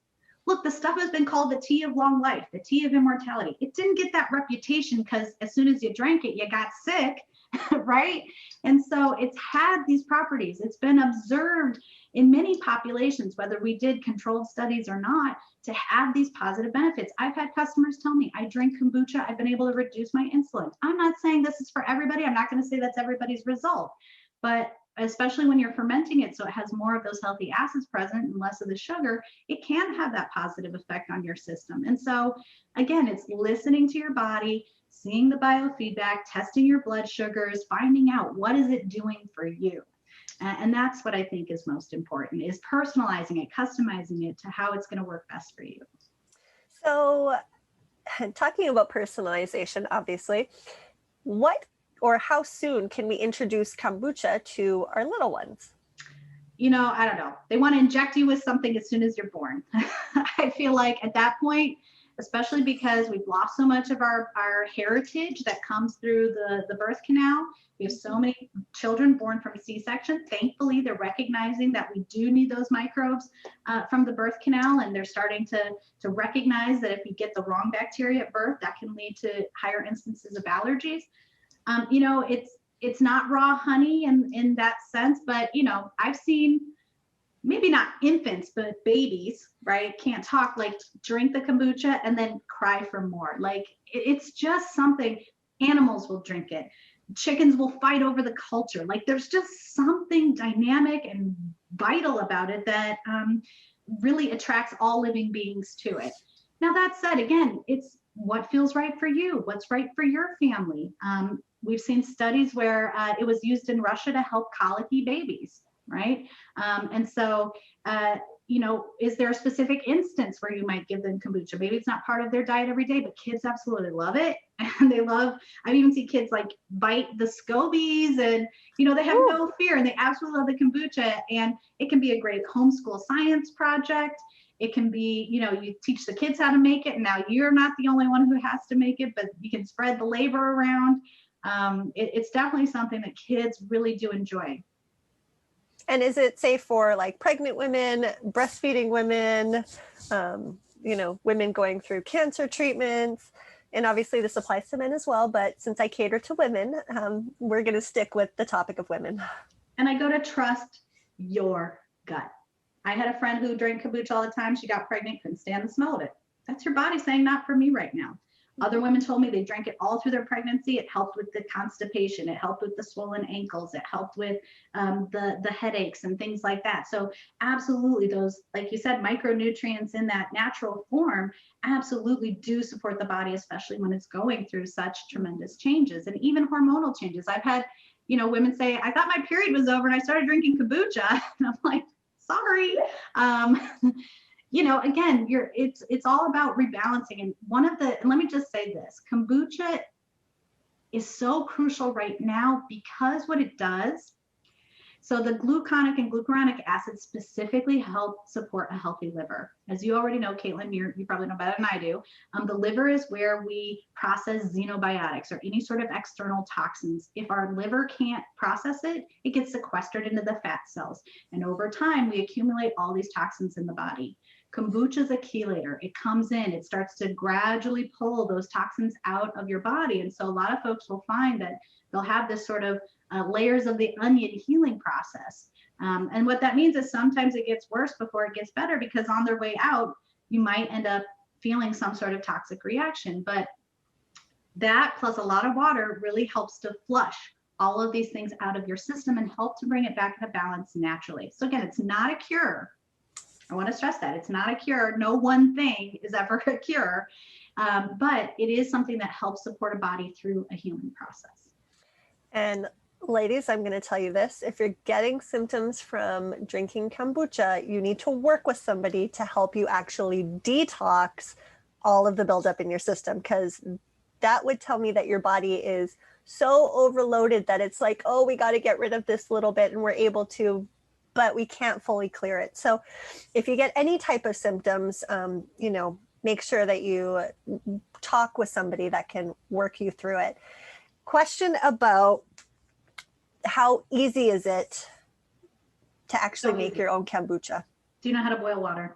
Look, the stuff has been called the tea of long life, the tea of immortality. It didn't get that reputation because as soon as you drank it, you got sick, right? And so it's had these properties. It's been observed in many populations, whether we did controlled studies or not, to have these positive benefits. I've had customers tell me, I drink kombucha, I've been able to reduce my insulin. I'm not saying this is for everybody. I'm not going to say that's everybody's result, but especially when you're fermenting it so it has more of those healthy acids present and less of the sugar, it can have that positive effect on your system. And so again, it's listening to your body, seeing the biofeedback, testing your blood sugars, finding out what is it doing for you. And that's what I think is most important, is personalizing it, customizing it to how it's going to work best for you. So talking about personalization, obviously, what or how soon can we introduce kombucha to our little ones? I don't know. They want to inject you with something as soon as you're born. I feel like at that point, especially because we've lost so much of our heritage that comes through the birth canal. We have so many children born from C-section. Thankfully, they're recognizing that we do need those microbes from the birth canal, and they're starting to recognize that if you get the wrong bacteria at birth, that can lead to higher instances of allergies. It's not raw honey in that sense, but I've seen maybe not infants, but babies, right? Can't talk, like drink the kombucha and then cry for more. Like it's just something. Animals will drink it. Chickens will fight over the culture. Like there's just something dynamic and vital about it that really attracts all living beings to it. Now that said, again, it's what feels right for you, what's right for your family. We've seen studies where it was used in Russia to help colicky babies, right? And so, is there a specific instance where you might give them kombucha? Maybe it's not part of their diet every day, but kids absolutely love it. And I've even seen kids like bite the scobies and, they have no fear and they absolutely love the kombucha. And it can be a great homeschool science project. It can be, you teach the kids how to make it, and now you're not the only one who has to make it, but you can spread the labor around. It's definitely something that kids really do enjoy. And is it safe for like pregnant women, breastfeeding women, women going through cancer treatments? And obviously this applies to men as well, but since I cater to women, we're going to stick with the topic of women. And I go to trust your gut. I had a friend who drank kombucha all the time. She got pregnant, couldn't stand the smell of it. That's your body saying, not for me right now. Other women told me they drank it all through their pregnancy. It helped with the constipation. It helped with the swollen ankles. It helped with the headaches and things like that. So absolutely, those, like you said, micronutrients in that natural form absolutely do support the body, especially when it's going through such tremendous changes and even hormonal changes. I've had, women say, I thought my period was over and I started drinking kombucha. And I'm like, sorry. again, it's all about rebalancing. And let me just say this, kombucha is so crucial right now because what it does, so the gluconic and glucuronic acids specifically help support a healthy liver. As you already know, Caitlin, you probably know better than I do. The liver is where we process xenobiotics or any sort of external toxins. If our liver can't process it, it gets sequestered into the fat cells. And over time, we accumulate all these toxins in the body. Kombucha is a chelator. It comes in, it starts to gradually pull those toxins out of your body. And so a lot of folks will find that they'll have this sort of layers of the onion healing process. And what that means is sometimes it gets worse before it gets better, because on their way out, you might end up feeling some sort of toxic reaction. But that plus a lot of water really helps to flush all of these things out of your system and help to bring it back into balance naturally. So again, it's not a cure. I want to stress that it's not a cure. No one thing is ever a cure, but it is something that helps support a body through a healing process. And ladies, I'm going to tell you this. If you're getting symptoms from drinking kombucha, you need to work with somebody to help you actually detox all of the buildup in your system, because that would tell me that your body is so overloaded that it's like, oh, we got to get rid of this little bit, and we're able to, but we can't fully clear it. So if you get any type of symptoms, make sure that you talk with somebody that can work you through it. Question about how easy is it to actually make your own kombucha? Do you know how to boil water?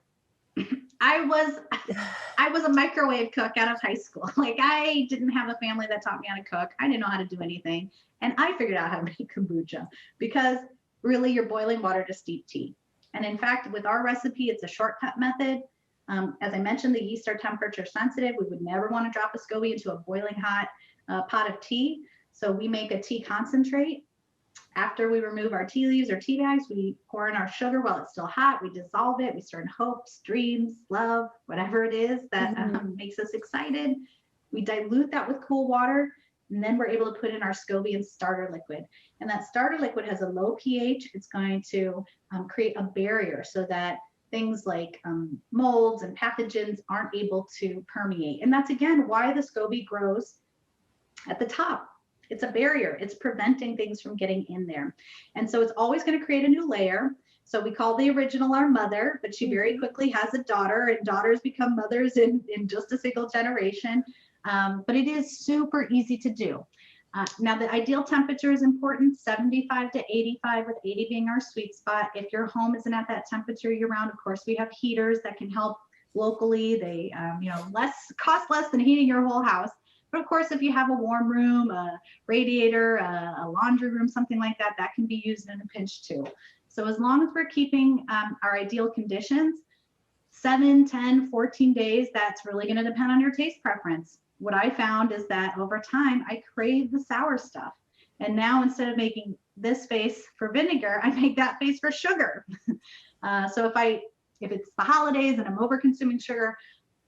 I was a microwave cook out of high school. Like, I didn't have a family that taught me how to cook. I didn't know how to do anything. And I figured out how to make kombucha, because really you're boiling water to steep tea. And in fact, with our recipe, it's a shortcut method. As I mentioned, the yeast are temperature sensitive. We would never want to drop a SCOBY into a boiling hot pot of tea. So we make a tea concentrate. After we remove our tea leaves or tea bags, we pour in our sugar while it's still hot. We dissolve it. We stir in hopes, dreams, love, whatever it is that makes us excited. We dilute that with cool water, and then we're able to put in our SCOBY and starter liquid. And that starter liquid has a low pH. It's going to create a barrier so that things like molds and pathogens aren't able to permeate. And that's, again, why the SCOBY grows at the top. It's a barrier. It's preventing things from getting in there. And so it's always going to create a new layer. So we call the original our mother, but she very quickly has a daughter, and daughters become mothers in just a single generation. But it is super easy to do. Now, the ideal temperature is important, 75 to 85, with 80 being our sweet spot. If your home isn't at that temperature year round, of course, we have heaters that can help locally. They, cost less than heating your whole house. But of course, if you have a warm room, a radiator, a laundry room, something like that, that can be used in a pinch too. So as long as we're keeping our ideal conditions, 7, 10, 14 days, that's really going to depend on your taste preference. What I found is that over time, I crave the sour stuff. And now, instead of making this face for vinegar, I make that face for sugar. So if it's the holidays and I'm over consuming sugar,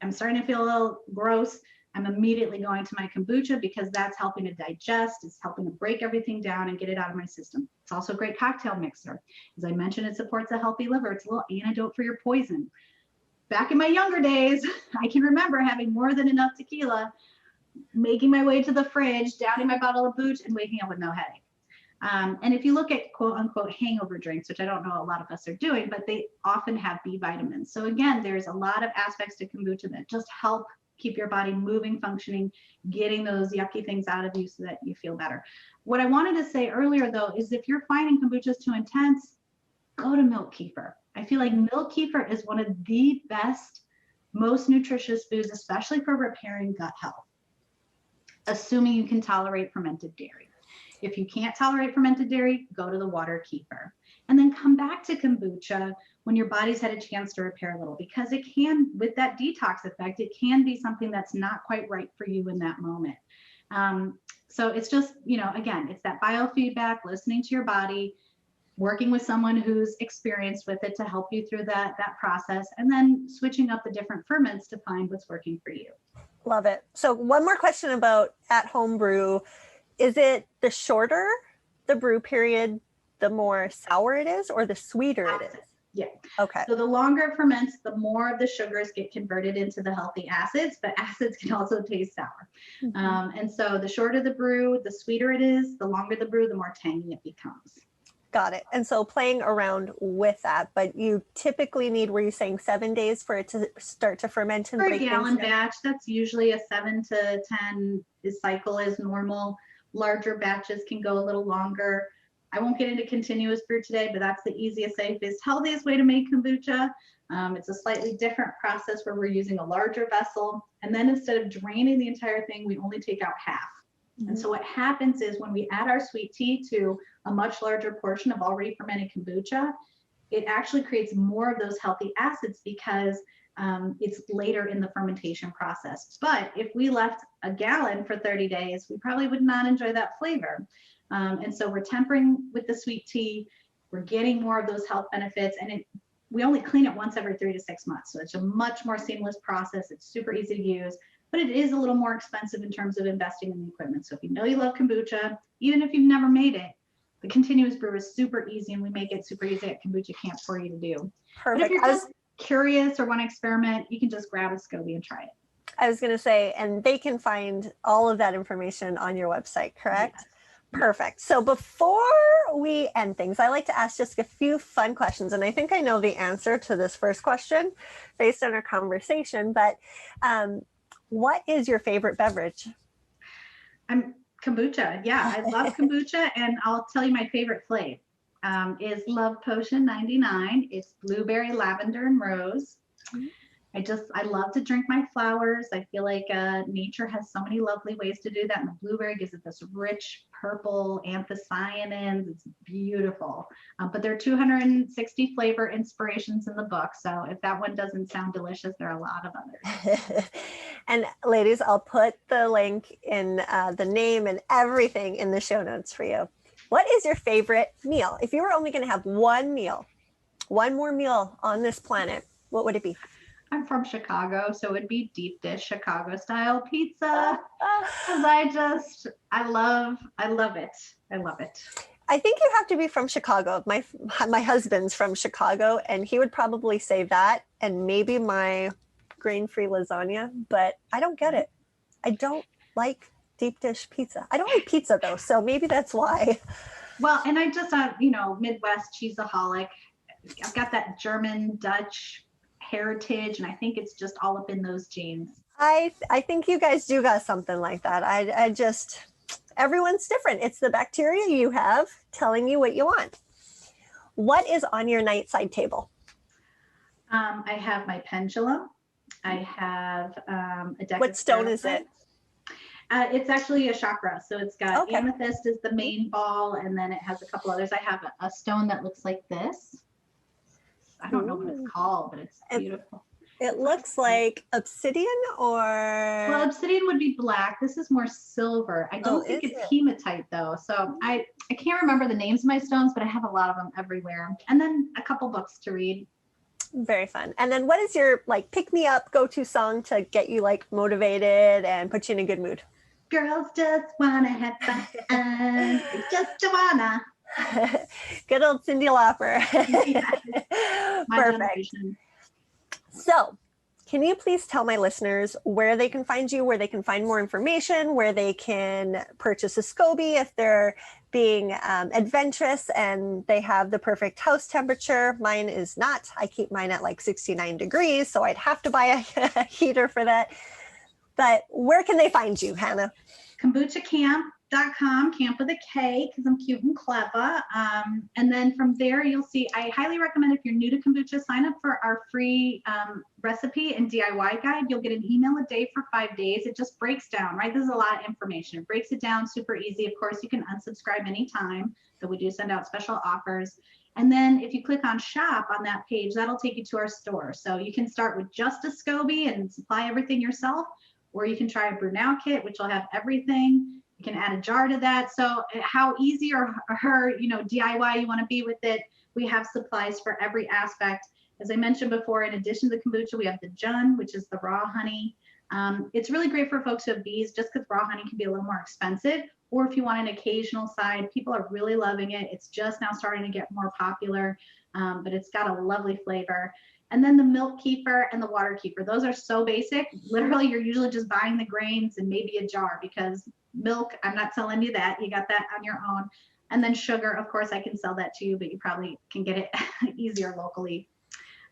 I'm starting to feel a little gross, I'm immediately going to my kombucha, because that's helping to digest. It's helping to break everything down and get it out of my system. It's also a great cocktail mixer. As I mentioned, it supports a healthy liver. It's a little antidote for your poison. Back in my younger days, I can remember having more than enough tequila, making my way to the fridge, downing my bottle of booch, and waking up with no headache. And if you look at quote unquote hangover drinks, which I don't know a lot of us are doing, but they often have B vitamins. So again, there's a lot of aspects to kombucha that just help keep your body moving, functioning, getting those yucky things out of you so that you feel better. What I wanted to say earlier, though, is if you're finding kombuchas too intense, go to milk kefir. I feel like milk kefir is one of the best, most nutritious foods, especially for repairing gut health, assuming you can tolerate fermented dairy. If you can't tolerate fermented dairy, go to the water kefir. And then come back to kombucha when your body's had a chance to repair a little, because it can, with that detox effect, it can be something that's not quite right for you in that moment. So it's just, again, it's that biofeedback, listening to your body, working with someone who's experienced with it to help you through that process, and then switching up the different ferments to find what's working for you. Love it. So one more question about at-home brew. Is it the shorter the brew period, the more sour it is, or the sweeter it is? Yeah. Okay. So the longer it ferments, the more of the sugars get converted into the healthy acids, but acids can also taste sour. And so the shorter the brew, the sweeter it is. The longer the brew, the more tangy it becomes. Got it. And so playing around with that, but you typically need, were you saying 7 days for it to start to ferment and For a break gallon things down? batch, that's usually a 7 to 10 cycle is normal. Larger batches can go a little longer. I won't get into continuous brew today, but that's the easiest, safest, healthiest way to make kombucha. It's a slightly different process where we're using a larger vessel. And then instead of draining the entire thing, we only take out half. And so what happens is when we add our sweet tea to a much larger portion of already fermented kombucha, it actually creates more of those healthy acids because it's later in the fermentation process. But if we left a gallon for 30 days, we probably would not enjoy that flavor. And so we're tempering with the sweet tea. We're getting more of those health benefits, and we only clean it once every 3 to 6 months. So it's a much more seamless process. It's super easy to use, but it is a little more expensive in terms of investing in the equipment. So if you know you love kombucha, even if you've never made it, the continuous brew is super easy, and we make it super easy at Kombucha Camp for you to do. Perfect. But if you're just curious or want to experiment, you can just grab a SCOBY and try it. I was going to say, and they can find all of that information on your website, correct? Yes. Perfect. So before we end things, I like to ask just a few fun questions. And I think I know the answer to this first question based on our conversation, but what is your favorite beverage? Kombucha. Yeah, I love kombucha, and I'll tell you my favorite flavor is Love Potion 99. It's blueberry, lavender, and rose. I love to drink my flowers. I feel like nature has so many lovely ways to do that. And the blueberry gives it this rich purple anthocyanins. It's beautiful. But there are 260 flavor inspirations in the book. So if that one doesn't sound delicious, there are a lot of others. And ladies, I'll put the link in the name and everything in the show notes for you. What is your favorite meal? If you were only going to have one meal, one more meal on this planet, what would it be? I'm from Chicago, so it'd be deep dish Chicago style pizza. Because I love it. I love it. I think you have to be from Chicago. My husband's from Chicago, and he would probably say that, and maybe my grain-free lasagna, but I don't get it. I don't like deep dish pizza. I don't like pizza though, so maybe that's why. Well, and I just, Midwest cheeseaholic. I've got that German, Dutch heritage, and I think it's just all up in those genes. I think you guys do got something like that. I just, everyone's different. It's the bacteria you have telling you what you want. What is on your nightside table? I have my pendulum. I have a deck. What stone is it? It's actually a chakra. So it's got Okay. amethyst is the main ball, and then it has a couple others. I have a stone that looks like this. I don't know what it's called, but it's beautiful. It looks like obsidian, or? Well, obsidian would be black. This is more silver. I don't think it's hematite though. So I can't remember the names of my stones, but I have a lot of them everywhere. And then a couple books to read. Very fun. And then what is your like pick me up go-to song to get you like motivated and put you in a good mood? Girls just wanna have fun. Just wanna. Good old Cyndi Lauper. Perfect. Generation. So, can you please tell my listeners where they can find you, where they can find more information, where they can purchase a SCOBY if they're being adventurous and they have the perfect house temperature? Mine is not. I keep mine at like 69 degrees, so I'd have to buy a heater for that. But where can they find you, Hannah? KombuchaCamp.com, camp with a K, because I'm cute and clever. And then from there, you'll see, I highly recommend if you're new to kombucha, sign up for our free recipe and DIY guide. You'll get an email a day for 5 days. It just breaks down, right? There's a lot of information. It breaks it down super easy. Of course, you can unsubscribe anytime, but we do send out special offers. And then if you click on shop on that page, that'll take you to our store. So you can start with just a SCOBY and supply everything yourself, or you can try a Brew Now kit, which will have everything. You can add a jar to that. So how easy or DIY you want to be with it, we have supplies for every aspect. As I mentioned before, in addition to the kombucha, we have the jun, which is the raw honey. It's really great for folks who have bees, just because raw honey can be a little more expensive, or if you want an occasional side, people are really loving it. It's just now starting to get more popular, but it's got a lovely flavor. And then the milk kefir and the water kefir, those are so basic. Literally, you're usually just buying the grains and maybe a jar, because milk, I'm not telling you that. You got that on your own. And then sugar, of course, I can sell that to you, but you probably can get it easier locally.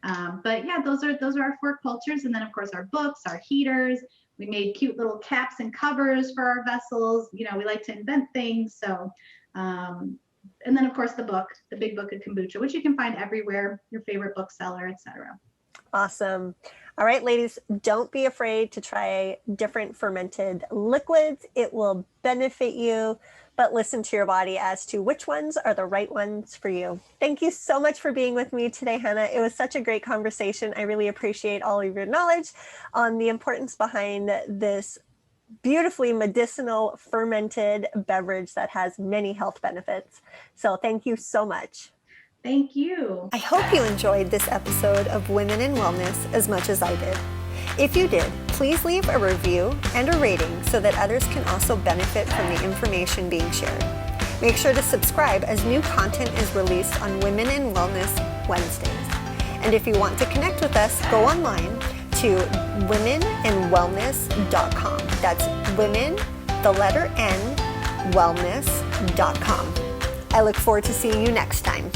But yeah, those are our 4 cultures. And then of course our books, our heaters. We made cute little caps and covers for our vessels. You know, we like to invent things. So, and then of course the book, the Big Book of Kombucha, which you can find everywhere, your favorite bookseller, etc. Awesome. All right, ladies, don't be afraid to try different fermented liquids. It will benefit you, but listen to your body as to which ones are the right ones for you. Thank you so much for being with me today, Hannah. It was such a great conversation. I really appreciate all of your knowledge on the importance behind this beautifully medicinal fermented beverage that has many health benefits. So thank you so much. Thank you. I hope you enjoyed this episode of Women in Wellness as much as I did. If you did, please leave a review and a rating so that others can also benefit from the information being shared. Make sure to subscribe as new content is released on Women in Wellness Wednesdays. And if you want to connect with us, go online to womeninwellness.com. That's women, the letter N, wellness.com. I look forward to seeing you next time.